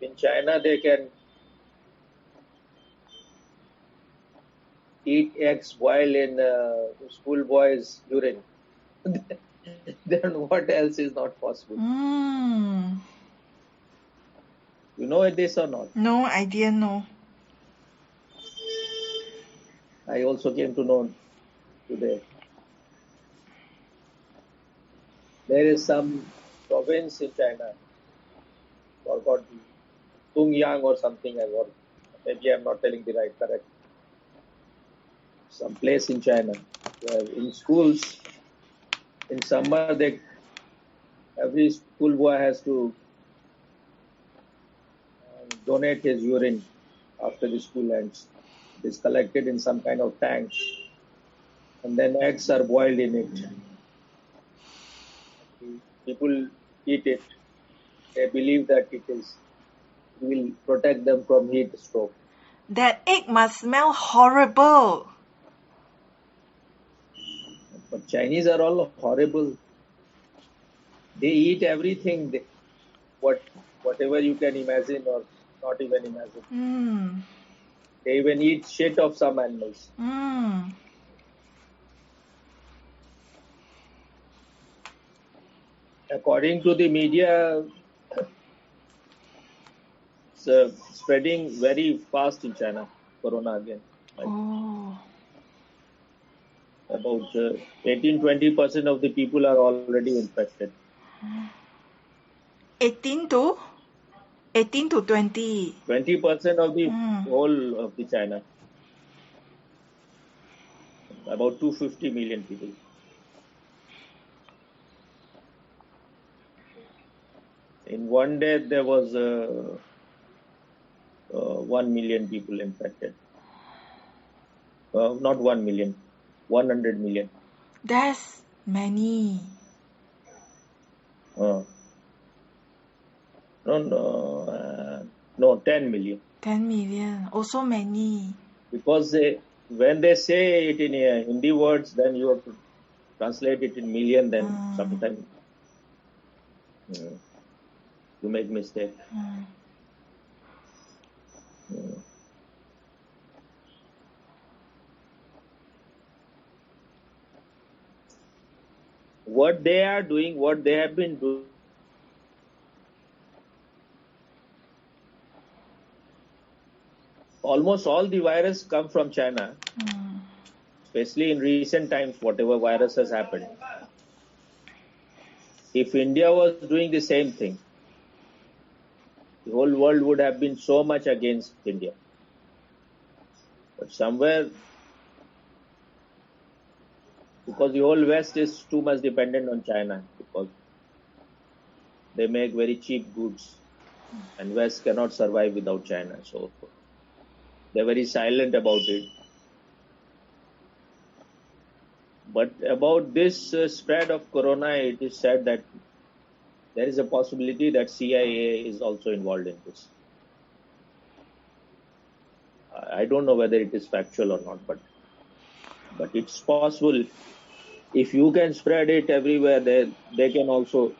In China, they can eat eggs while in schoolboys' urine. Then what else is not possible? You know this or not? No, I didn't know. I also came to know today. There is some province in China, forgot Tungyang or something. Maybe I'm not telling the right correct. Some place in China where in schools in summer every schoolboy has to donate his urine after the school ends. It is collected in some kind of tank, and then eggs are boiled in it. People eat it. They believe that it will protect them from heat stroke. That egg must smell horrible. But Chinese are all horrible. They eat everything, whatever you can imagine or not even imagine. They even eat shit of some animals. According to the media, it's spreading very fast in China, corona again. About 18-20% of the people are already infected. 18 to 20. 20% of the whole of the China. About 250 million people. In one day, there was 1 million people infected. Not 1 million, 100 million. That's many. No, 10 million. 10 million, also many. Because when they say it in Hindi words, then you have to translate it in million, then sometimes you make mistake. What they are doing, what they have been doing, almost all the virus come from China, especially in recent times, whatever virus has happened. If India was doing the same thing, the whole world would have been so much against India. But somewhere, because the whole West is too much dependent on China, because they make very cheap goods, and West cannot survive without China. So they're very silent about it. But about this spread of corona, it is said that there is a possibility that CIA is also involved in this. I don't know whether it is factual or not, but it's possible. If you can spread it everywhere, they can also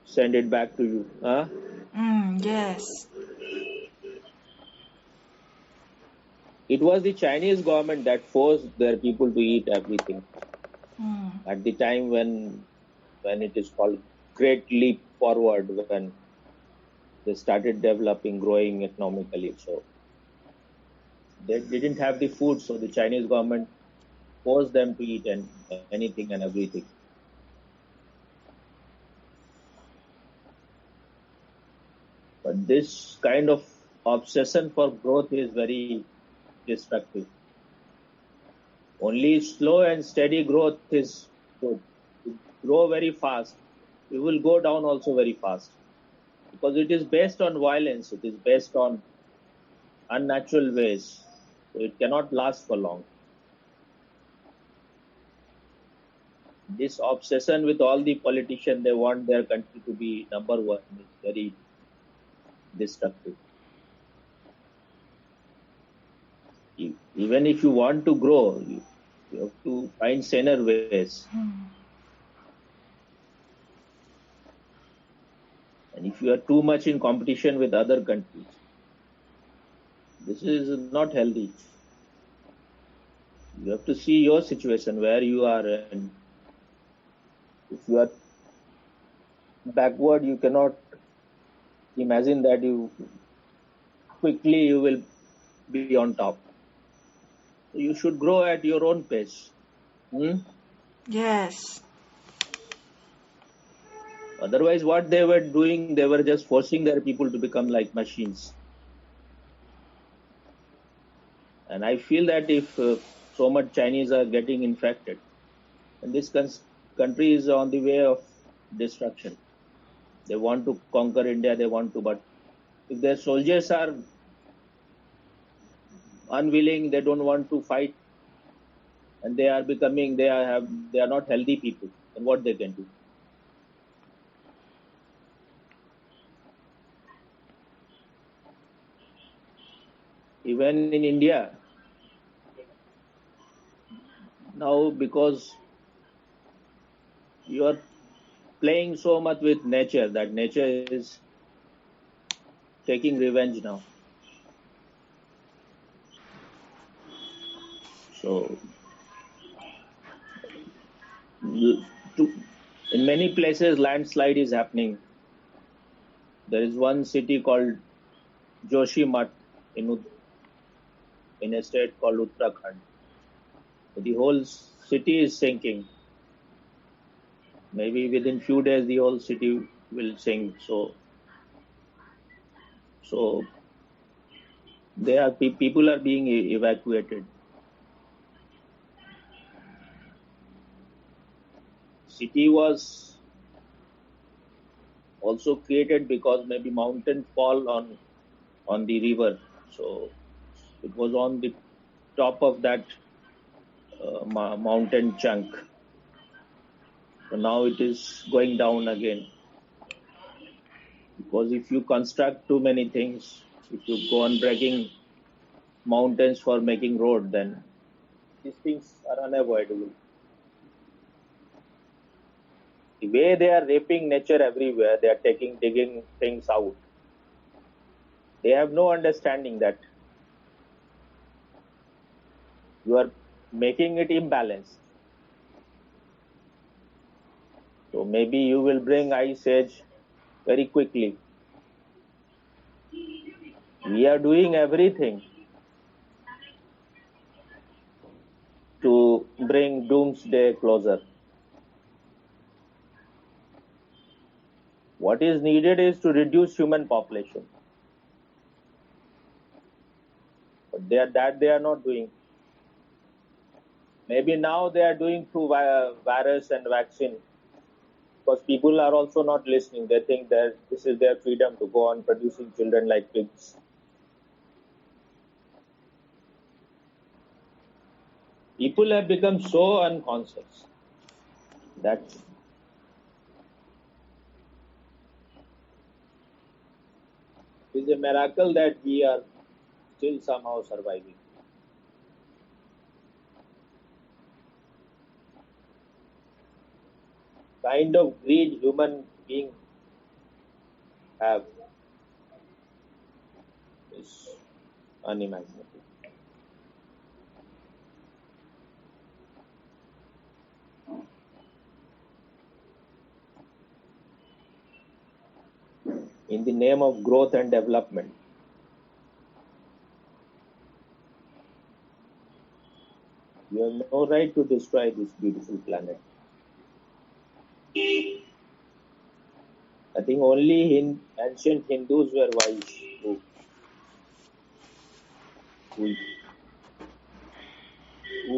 send it back to you. Huh? Yes. It was the Chinese government that forced their people to eat everything. At the time when it is called Great Leap Forward, when they started developing, growing economically. So they didn't have the food, so the Chinese government forced them to eat anything and everything. But this kind of obsession for growth is very destructive. Only slow and steady growth is good. To grow very fast, it will go down also very fast. Because it is based on violence, it is based on unnatural ways. So it cannot last for long. This obsession with all the politicians, they want their country to be number one, is very destructive. Even if you want to grow, you have to find saner ways. And if you are too much in competition with other countries, this is not healthy. You have to see your situation, where you are, and if you are backward, you cannot imagine that you will be on top. You should grow at your own pace. Yes. Otherwise, what they were doing, they were just forcing their people to become like machines. And I feel that if so much Chinese are getting infected, and this country is on the way of destruction. They want to conquer India, but if their soldiers are unwilling, they don't want to fight, and they are not healthy people, then what they can do? Even in India, now, because you are playing so much with nature, that nature is taking revenge now. So, in many places, landslide is happening. There is one city called Joshimath in a state called Uttarakhand. The whole city is sinking. Maybe within few days, the whole city will sink. So people are being evacuated. City was also created because maybe mountains fall on the river. So it was on the top of that mountain chunk. So now it is going down again. Because if you construct too many things, if you go on breaking mountains for making road, then these things are unavoidable. The way they are raping nature everywhere, they are digging things out. They have no understanding that you are making it imbalanced. So maybe you will bring ice age very quickly. We are doing everything to bring doomsday closer. What is needed is to reduce human population. But they are not doing. Maybe now they are doing through virus and vaccine. Because people are also not listening. They think that this is their freedom to go on producing children like pigs. People have become so unconscious that it is a miracle that we are still somehow surviving. Kind of greed human beings have is unimaginable. In the name of growth and development, you have no right to destroy this beautiful planet. I think only ancient Hindus were wise who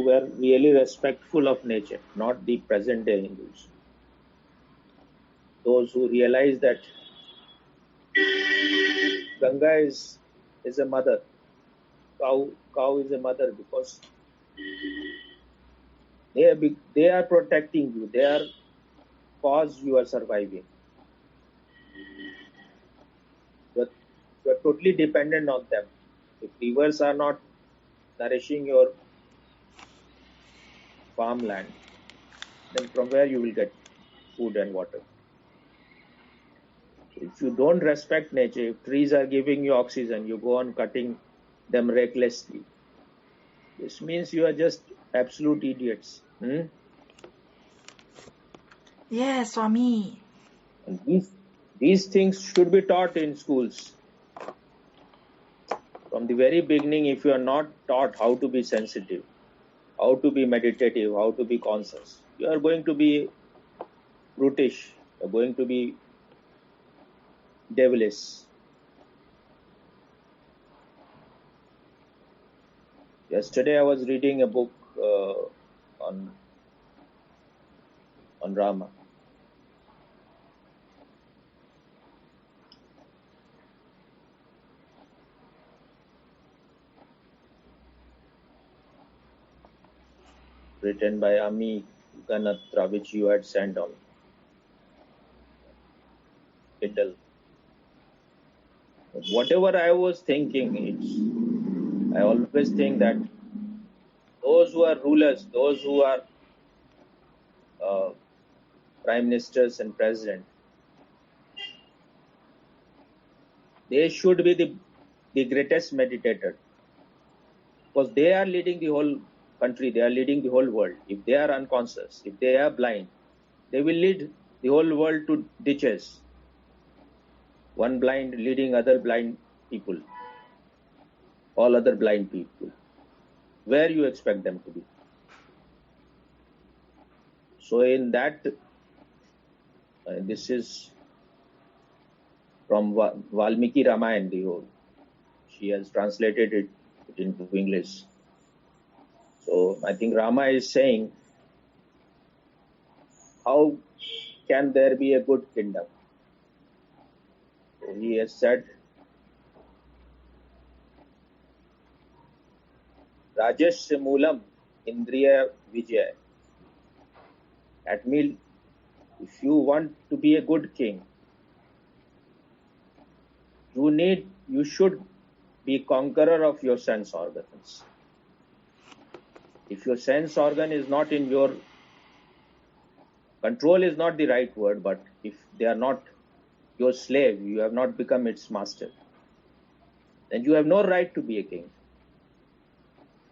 were really respectful of nature, not the present day Hindus. Those who realize that Ganga is a mother, cow is a mother, because they are protecting you. They are cause you are surviving. You are totally dependent on them. If rivers are not nourishing your farmland, then from where you will get food and water? If you don't respect nature, if trees are giving you oxygen, you go on cutting them recklessly. This means you are just absolute idiots. Yes, Swami. And these things should be taught in schools. From the very beginning, if you are not taught how to be sensitive, how to be meditative, how to be conscious, you are going to be brutish, you are going to be devilish. Yesterday, I was reading a book on Rama. Written by Ami Ganatra, which you had sent on Kindle. Whatever I was thinking, I always think that those who are rulers, those who are prime ministers and president, they should be the greatest meditator, because they are leading the whole country, they are leading the whole world. If they are unconscious, if they are blind, they will lead the whole world to ditches. One blind leading other blind people, all other blind people. Where you expect them to be? So in that, this is from Valmiki Ramayana. She has translated it into English. So I think Rama is saying, how can there be a good kingdom? So he has said, Rajesh Moolam Indriya Vijay. That means if you want to be a good king, you should be conqueror of your sense organs. If your sense organ is not in your control, is not the right word, but if they are not your slave, you have not become its master, then you have no right to be a king.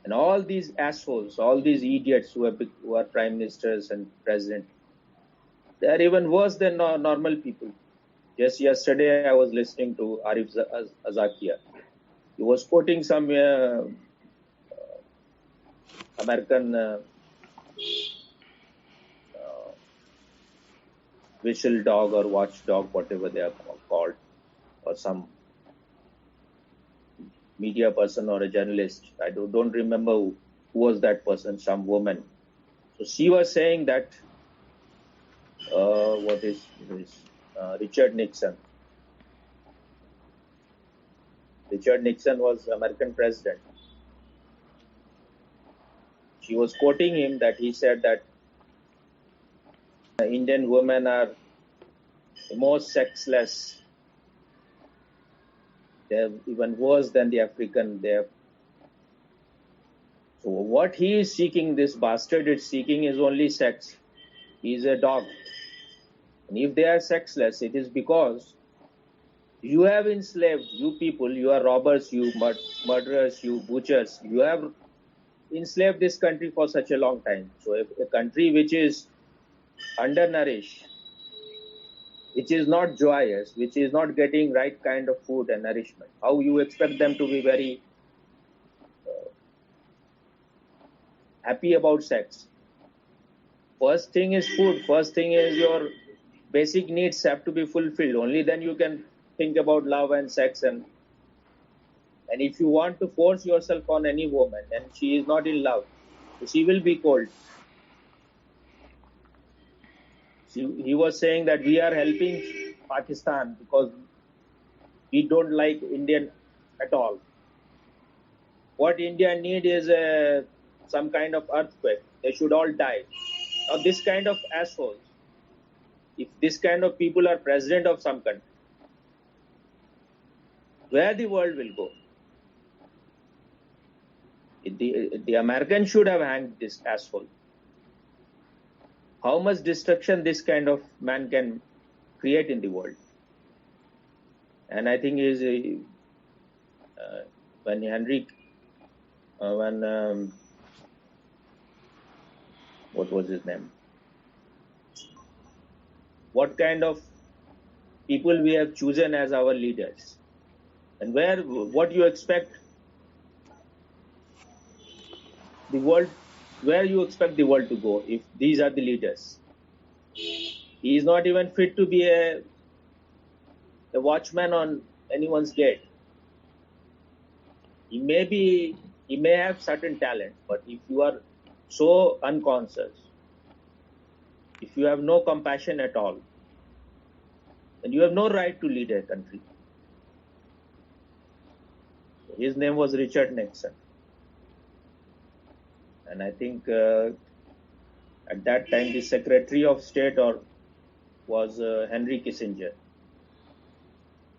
And all these assholes, all these idiots who are prime ministers and president, they are even worse than normal people. Just yesterday, I was listening to Arif Azakia. He was quoting some American whistle dog or watchdog, whatever they are called, or some media person or a journalist. I don't remember who was that person, some woman. So she was saying that Richard Nixon. Richard Nixon was American president. She was quoting him that he said that Indian women are the most sexless. They're even worse than the African. So what he is seeking, this bastard is seeking, is only sex. He is a dog. And if they are sexless, it is because you have enslaved, you people, you are robbers, you murderers, you butchers. You have enslaved this country for such a long time. So if a country which is undernourished, which is not joyous, which is not getting right kind of food and nourishment, how you expect them to be very happy about sex? First thing is food. First thing is your basic needs have to be fulfilled. Only then you can think about love and sex. And if you want to force yourself on any woman and she is not in love, she will be cold. He was saying that we are helping Pakistan because we don't like Indian at all. What India need is some kind of earthquake. They should all die. Now this kind of assholes, if this kind of people are president of some country, where the world will go? The Americans should have hanged this asshole. How much destruction this kind of man can create in the world? And I think is when what was his name? What kind of people we have chosen as our leaders, and what you expect the world, where you expect the world to go if these are the leaders. He is not even fit to be a watchman on anyone's gate. He may have certain talent, but if you are so unconscious, if you have no compassion at all, then you have no right to lead a country. His name was Richard Nixon. And I think at that time the Secretary of State was Henry Kissinger.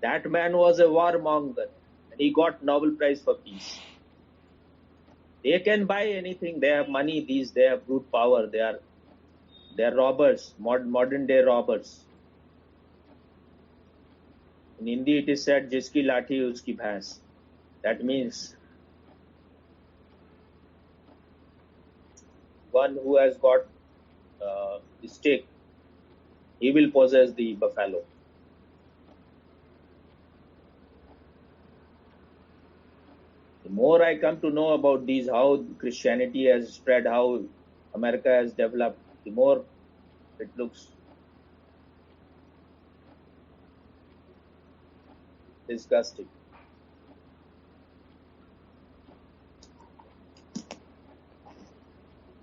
That man was a warmonger, and he got Nobel Prize for Peace. They can buy anything. They have money. They have brute power. They are robbers, modern day robbers. In Hindi, it is said, "Jiski lathi uski bhais." That means one who has got the stick, he will possess the buffalo. The more I come to know about these, how Christianity has spread, how America has developed, the more it looks disgusting.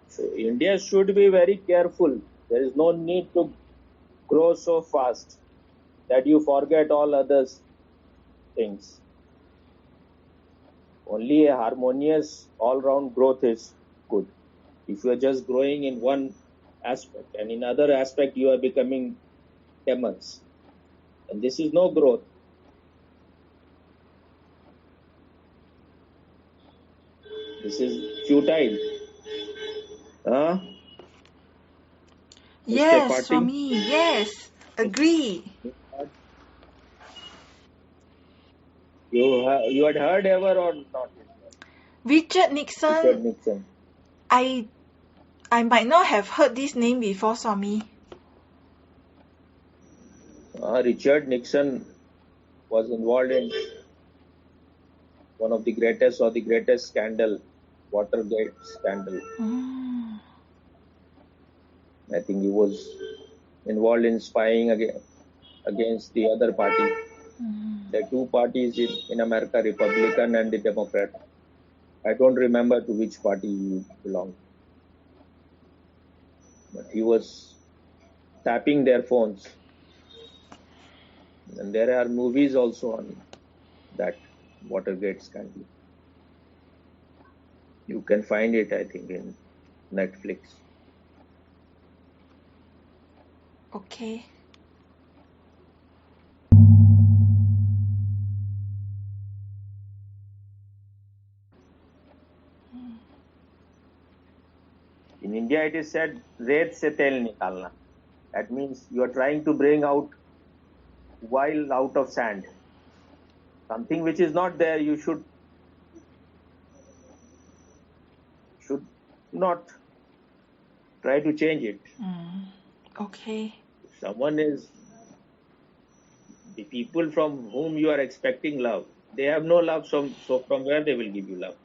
So India should be very careful. There is no need to grow so fast that you forget all other things. Only a harmonious all-round growth is good. If you are just growing in one aspect and in other aspect you are becoming demons, and this is no growth. This is futile. Yes, Swami. Yes, agree. You had heard ever or not? Richard Nixon. Richard Nixon. I might not have heard this name before, Swami. Richard Nixon was involved in one of the greatest scandal, Watergate scandal. I think he was involved in spying against the other party. There are two parties in America, Republican and the Democrat. I don't remember to which party he belonged. But he was tapping their phones. And there are movies also on that Watergate scandal. You can find it, I think, in Netflix. Okay. In India, it is said, "Ret se tel nikalna." That means you are trying to bring out oil out of sand. Something which is not there, you should not try to change it. Okay. Someone is the people from whom you are expecting love. They have no love, so from where they will give you love?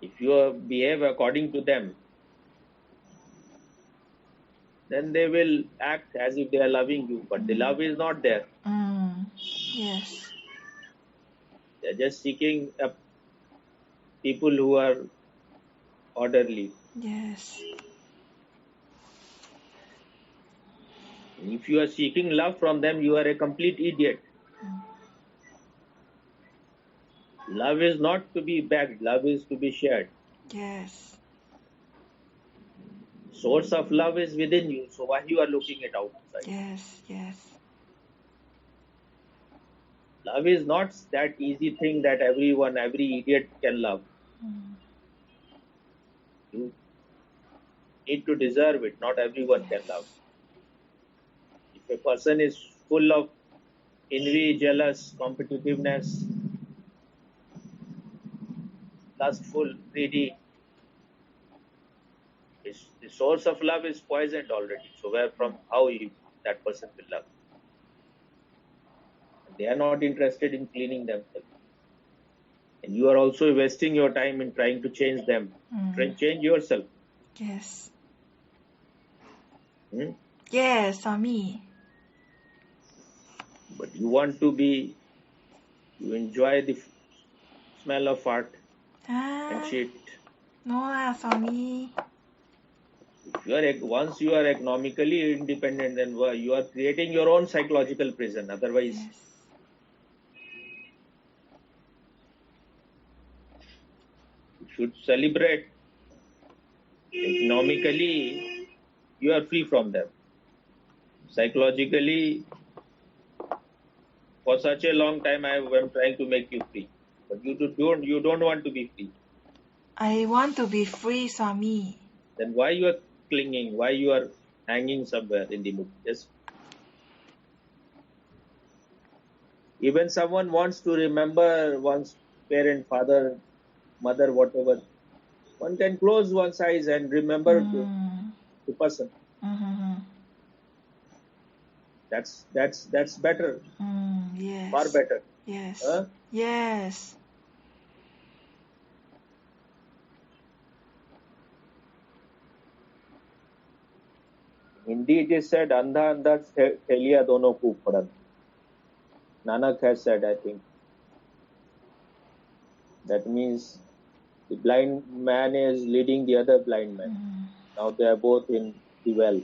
If you behave according to them, then they will act as if they are loving you, but the love is not there. Yes. They're just seeking people who are orderly. Yes. If you are seeking love from them, you are a complete idiot. Love is not to be begged, love is to be shared. Yes. Source of love is within you, so why you are looking it outside? Yes, yes. Love is not that easy thing that every idiot can love. You need to deserve it. Not everyone can love. If a person is full of envy, jealous, competitiveness, lustful, greedy. The source of love is poisoned already. So where from how that person will love? They are not interested in cleaning themselves. And you are also wasting your time in trying to change them. Change yourself. Yes. Hmm? Yes, Swami. But you want to you enjoy the smell of art and shit. No lah, Swami. Once you are economically independent, then you are creating your own psychological prison. Otherwise, Yes. you should celebrate. Economically, you are free from them. Psychologically, for such a long time, I am trying to make you free, but you don't want to be free. I want to be free, Swami. Then why you are clinging? Why you are hanging somewhere in the mood? Just even someone wants to remember one's parent, father, mother, whatever. One can close one's eyes and remember the person. That's better. Yes. Far better. Yes. Huh? Yes. Hindi it is said, andha andha theliya dono ko padan. Nanak has said, I think. That means the blind man is leading the other blind man. Now they are both in the well.